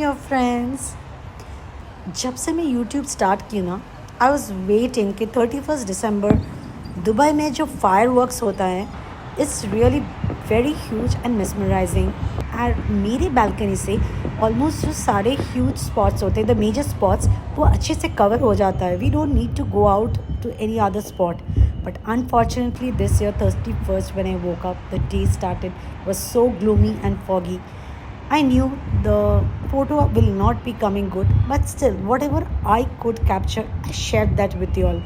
your friends. जब से मैं YouTube स्टार्ट की ना, आई वॉज वेटिंग कि 31 दिसंबर दुबई में जो फायर वर्क्स होता है it's really very huge and mesmerizing. And मेरी बालकनी से ऑलमोस्ट जो सारे ह्यूज स्पॉट्स होते हैं द मेजर स्पॉट्स वो अच्छे से कवर हो जाता है. We don't need to go out to any other spot. But unfortunately, this year, 31st, when I woke up, the day started was so gloomy and foggy. I knew the photo will not be coming good, but still, whatever I could capture, I shared that with you all.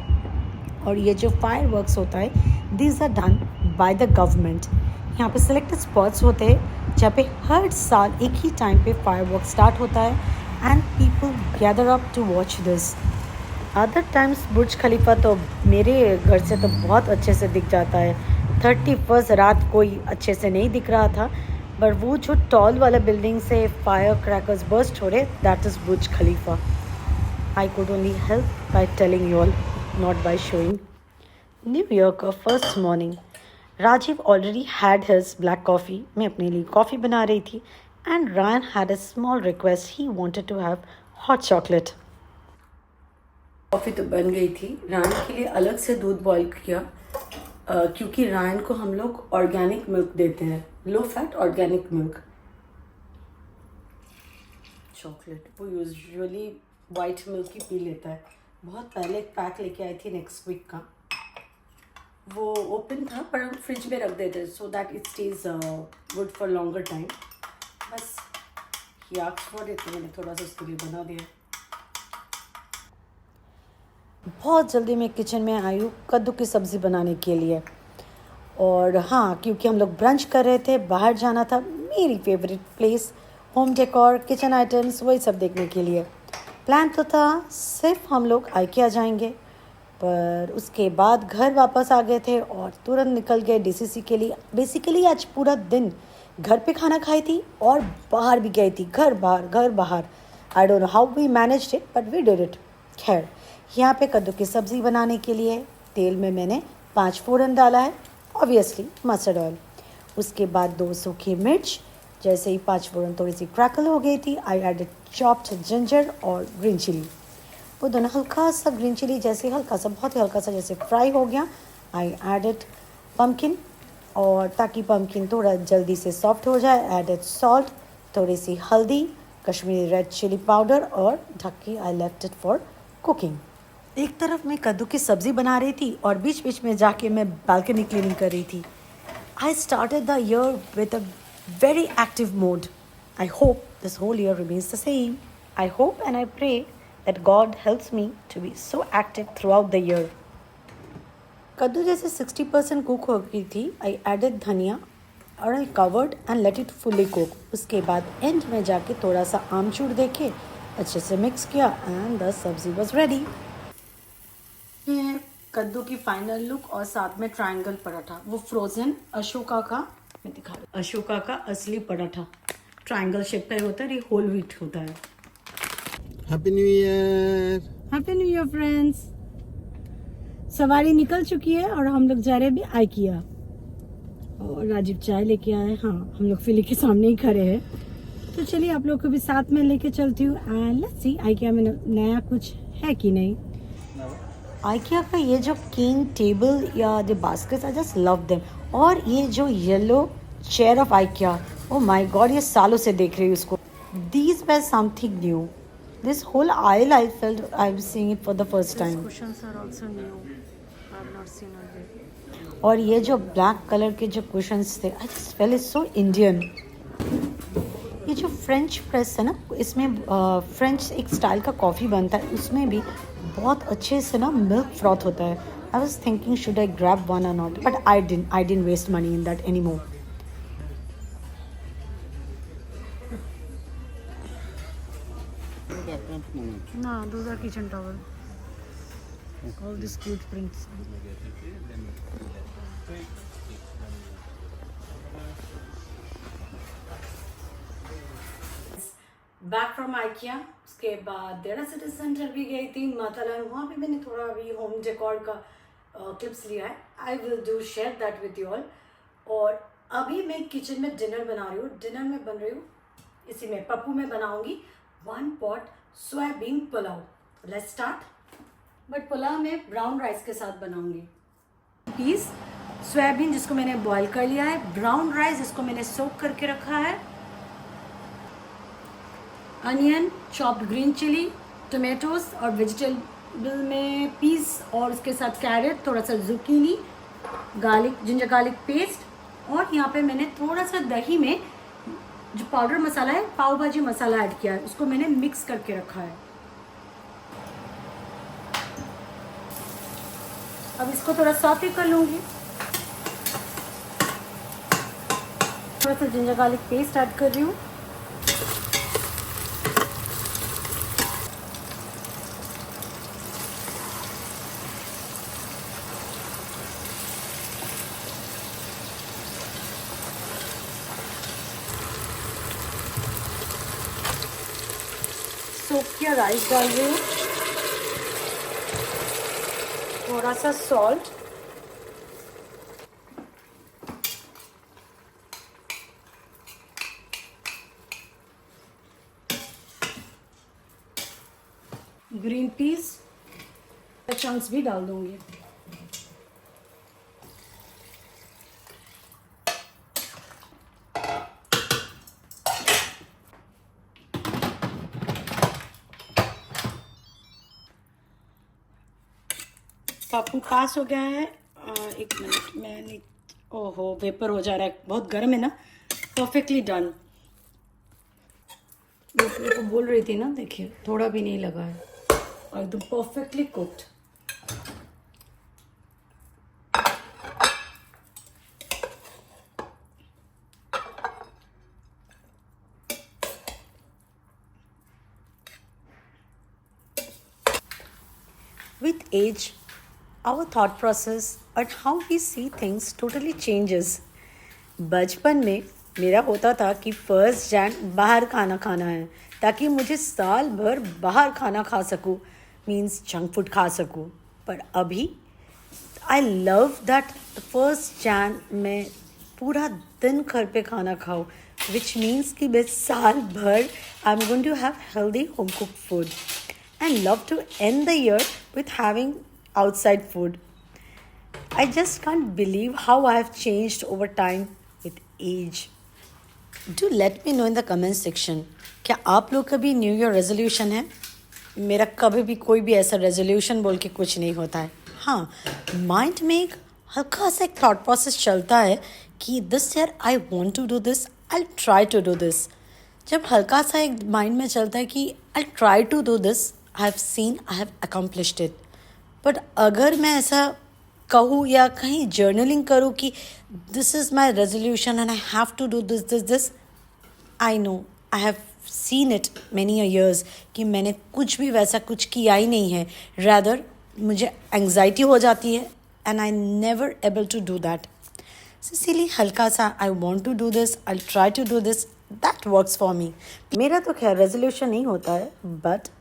और ये जो fire works होता है these are done by the government. यहाँ पे selected spots होते हैं जहाँ पे हर साल एक ही टाइम पे फायर वर्क स्टार्ट होता है and people gather up to watch this. Other times Burj Khalifa तो मेरे घर से तो बहुत अच्छे से दिख जाता है. 31st रात कोई अच्छे से नहीं दिख रहा था, पर वो जो टॉल वाला बिल्डिंग से फायर क्रैकर्स बर्स्ट हो रहे that is Burj Khalifa. I could only help by telling you all, not by showing. New year का first morning Rajiv already had his black coffee. मैं अपने लिए कॉफ़ी बना रही थी and Ryan had a small request. He wanted to have hot chocolate. Coffee तो बन गई थी. रायन के लिए अलग से दूध बॉईल किया क्योंकि रायन को हम लोग ऑर्गेनिक मिल्क देते हैं, low fat organic milk. Chocolate वो यूजुअली वाइट मिल्क ही पी लेता है. बहुत पहले एक पैक लेके आई थी नेक्स्ट वीक का, वो ओपन था पर हम फ्रिज में रख देते so that it stage good for longer time. बस ही आस्क्ड फॉर इट तो मैंने थोड़ा सा उसके लिए बना दिया. बहुत जल्दी मैं किचन में आई हूँ कद्दू की सब्ज़ी बनाने के लिए. और हाँ, क्योंकि हम लोग ब्रंच कर रहे थे, बाहर जाना था, मेरी favourite place, home decor, kitchen items, वही सब देखने के लिए. प्लान तो था सिर्फ हम लोग IKEA जाएंगे, पर उसके बाद घर वापस आ गए थे और तुरंत निकल गए DCC के लिए. बेसिकली आज पूरा दिन घर पे खाना खाई थी और बाहर भी गई थी, घर बाहर. I don't know how we managed it but we did it. खैर, यहाँ पे कद्दू की सब्ज़ी बनाने के लिए तेल में मैंने 5 फ़ोरन डाला है, ऑब्वियसली मस्टर्ड ऑयल. उसके बाद 2 सूखी मिर्च. जैसे ही 5 फ़ोरन थोड़ी सी क्रैकल हो गई थी आई एडेड चॉप्ड जिंजर और ग्रीन चिली. वो दोनों हल्का सा ग्रीन चिली जैसे हल्का सा, बहुत ही हल्का सा जैसे फ्राई हो गया, आई एडेड पम्पकिन. और ताकि पम्पकिन थोड़ा जल्दी से सॉफ्ट हो जाए एडेड सॉल्ट, थोड़ी सी हल्दी, कश्मीरी रेड चिली पाउडर और ढक के I left it for cooking. एक तरफ मैं कद्दू की सब्ज़ी बना रही थी और बीच बीच में जाके मैं बालकनी क्लीनिंग कर रही थी. I started the year with a very active mode. I hope this whole year remains the same. I hope and I pray that God helps me to be so active throughout the year. कद्दू जैसे 60% cook हो गई थी. I added धनिया और I covered and let it fully cook. उसके बाद and में जाके थोड़ा सा आमचूर देके अच्छे से मिक्स किया एंड द सब्ज़ी वॉज रेडी. कद्दू की फाइनल लुक और साथ में ट्रायंगल पराठा, वो फ्रोजन अशोका का, मैं दिखा रही हूँ, अशोका का असली पराठा ट्रायंगल शेप का होता है, ये होल व्हीट होता है. Happy new year. Happy new year friends. सवारी निकल चुकी है और हम लोग जा रहे हैं भी IKEA. और राजीव चाय लेके आए. हाँ, हम लोग फिली के सामने ही खड़े हैं, तो चलिए आप लोग को भी साथ में लेके चलती हूँ एंड लेट्स सी IKEA में नया कुछ है कि नहीं. IKEA का ये जो केन टेबल या जो baskets I just love them. और ये जो yellow chair of IKEA, oh my God, ये सालों से देख रही हूँ उसको. These were something new. This whole aisle I felt I was seeing it for the first time. Cushions are also new. I have not seen earlier. और ये जो ब्लैक कलर के जो कुशन्स थे I just fail is so Indian. ये जो French press है ना, इसमें फ्रेंच एक स्टाइल का कॉफ़ी बनता है, उसमें भी बहुत अच्छे से ना मिल्क फ्रॉथ होता है. I was thinking should I grab one और not, but I didn't waste money in that any more. No, those are kitchen towel. All these cute prints. Back from IKEA. उसके बाद डेरा city centre भी गई थी माथालन. वहाँ पे मैंने थोड़ा अभी होम डेकोर का क्लिप्स लिया है. I will do share that with you all. और अभी मैं किचन में डिनर बना रही हूँ. डिनर में बन रही हूँ इसी में पप्पू में बनाऊंगी 1 pot soybean pulao. Let's start. But pulao में ब्राउन राइस के साथ बनाऊंगी. पीस सोयाबीन जिसको मैंने बॉईल कर लिया है, ब्राउन राइस जिसको मैंने सोक करके रखा है, onion, chopped green chilli, tomatoes और वेजिटेबल में पीस और उसके साथ कैरेट, थोड़ा सा zucchini, garlic, ginger garlic paste. और यहाँ पे मैंने थोड़ा सा दही में जो पाउडर मसाला है, पाव भाजी मसाला ऐड किया है, उसको मैंने मिक्स करके रखा है. अब इसको थोड़ा सॉटे कर लूँगी. थोड़ा सा जिंजर गार्लिक पेस्ट ऐड कर रही हूँ. सोक किया राइस डाल रही हूँ. थोड़ा सा सॉल्ट, ग्रीन पीस चंक्स भी डाल दूंगी. पापू पास हो गया है. 1 मिनट, मैंने ओहो वेपर हो जा रहा है, बहुत गर्म है ना. Perfectly done. मैं को बोल रही थी ना, देखिए थोड़ा भी नहीं लगा है और एकदम perfectly cooked. With age, our thought process and how we see things totally changes. बचपन में मेरा होता था कि 1 जैन बाहर खाना खाना है ताकि मुझे साल भर बाहर खाना खा सकूं, मीन्स जंक फूड खा सकूं. पर अभी आई लव दैट 1 जैन मैं पूरा दिन घर पे खाना खाऊं, विच मीन्स कि मैं साल भर I am going to have healthy home cooked food and love to end the year with having outside food. I just can't believe how I have changed over time with age. Do let me know in the comment section. क्या आप लोग का भी new year resolution है? मेरा कभी भी कोई भी ऐसा रेजोल्यूशन बोल के कुछ नहीं होता है. हाँ, माइंड में एक हल्का सा एक थॉट प्रोसेस चलता है कि this year I want to do this, I try to do this. जब हल्का सा एक माइंड में चलता है कि I try to do this, I have seen, I have accomplished it. But अगर मैं ऐसा कहूँ या कहीं जर्नलिंग करूँ कि this is my resolution and I have to do this, I know, I have seen it many a years कि मैंने कुछ भी वैसा कुछ किया ही नहीं है. Rather मुझे anxiety हो जाती है and I never able to do that. So इसीलिए हल्का सा I want to do this, I'll try to do this, that works for me. मेरा तो खैर रेजोल्यूशन नहीं होता है, but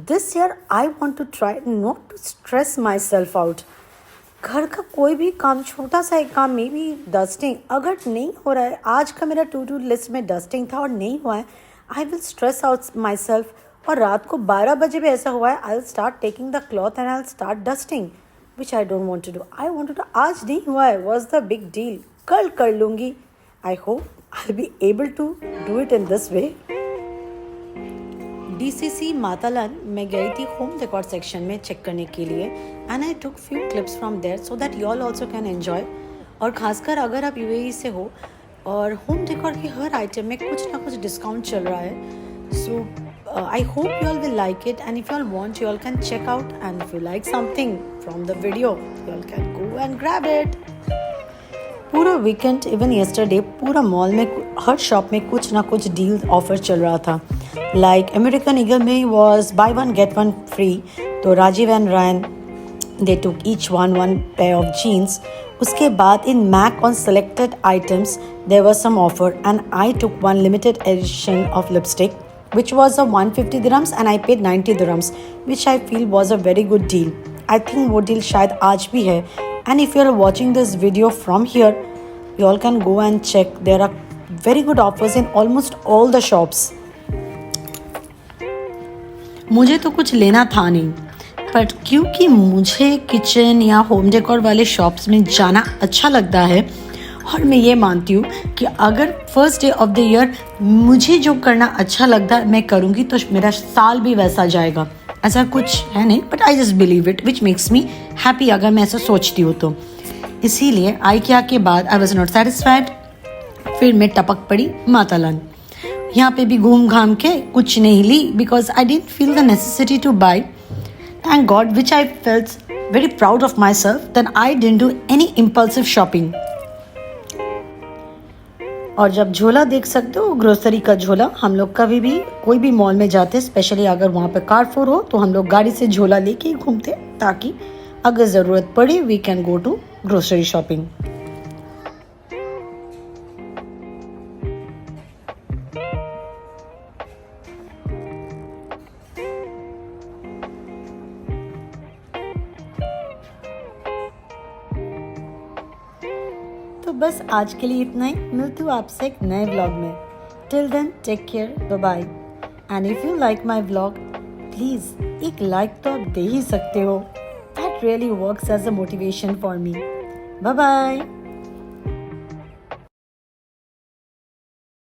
this year I want to try not to stress myself out. घर का कोई भी काम, छोटा सा एक काम, मे बी डस्टिंग, अगर नहीं हो रहा है, आज का मेरा टू डू लिस्ट में डस्टिंग था और नहीं हुआ है, I will stress out myself. और रात को 12 बजे भी ऐसा हुआ है, I will start taking the cloth and I will start dusting, which I don't want to do. I want to do, आज नहीं हुआ है, वॉज द बिग डील, कल कर लूँगी. I hope I will be able to do it in this way. DCC Matalan मैं गई थी होम डेकोर सेक्शन में चेक करने के लिए and I took few clips from there so that you all also can enjoy. और ख़ासकर अगर आप UAE से हो और होम डेकोर की हर आइटम में कुछ ना कुछ डिस्काउंट चल रहा है. So I hope you all will like it and if you all want you all can check out and if you like something from the video you all can go and grab it. पूरा weekend even yesterday पूरा mall में हर shop में कुछ ना कुछ deal offer चल रहा था. लाइक अमेरिकन ईगल में वॉज बाय 1 get 1 फ्री. तो Rajiv and Ryan they took each one pair of jeans. उसके बाद in Mac on selected items there was some offer and I took one limited edition of lipstick which was a 150 dirhams and I paid 90 dirhams which I feel was a very good deal. I think वो deal शायद आज भी है. And if you are watching this video from here, you all can go and check. There are very good offers in almost all the shops. मुझे तो कुछ लेना था नहीं, बट क्योंकि मुझे किचन या होम डेकोर वाले शॉप्स में जाना अच्छा लगता है और मैं ये मानती हूँ कि अगर first day of the year मुझे जो करना अच्छा लगता है मैं करूँगी तो मेरा साल भी वैसा जाएगा। ऐसा कुछ है नहीं, but I just believe it which makes me happy अगर मैं ऐसा सोचती हूँ तो। इसीलिए IKEA के बाद आई वॉज नॉट सेटिस्फाइड, फिर मैं टपक पड़ी मातालान। यहाँ पे भी घूम घाम के कुछ नहीं ली because I didn't feel the necessity to buy. Thank God which I felt very proud of myself than I didn't do any impulsive shopping. और जब झोला देख सकते हो ग्रोसरी का झोला, हम लोग कभी भी कोई भी मॉल में जाते स्पेशली अगर वहाँ पे कारफोर हो तो हम लोग गाड़ी से झोला लेके ही घूमते ताकि अगर ज़रूरत पड़े we can go to grocery shopping. तो बस आज के लिए इतना ही, मिलती हूँ आपसे एक नए व्लॉग में। Till then take care, bye bye. And if you like my vlog please एक लाइक तो आप दे ही सकते हो, that really works as a motivation for me. Bye bye.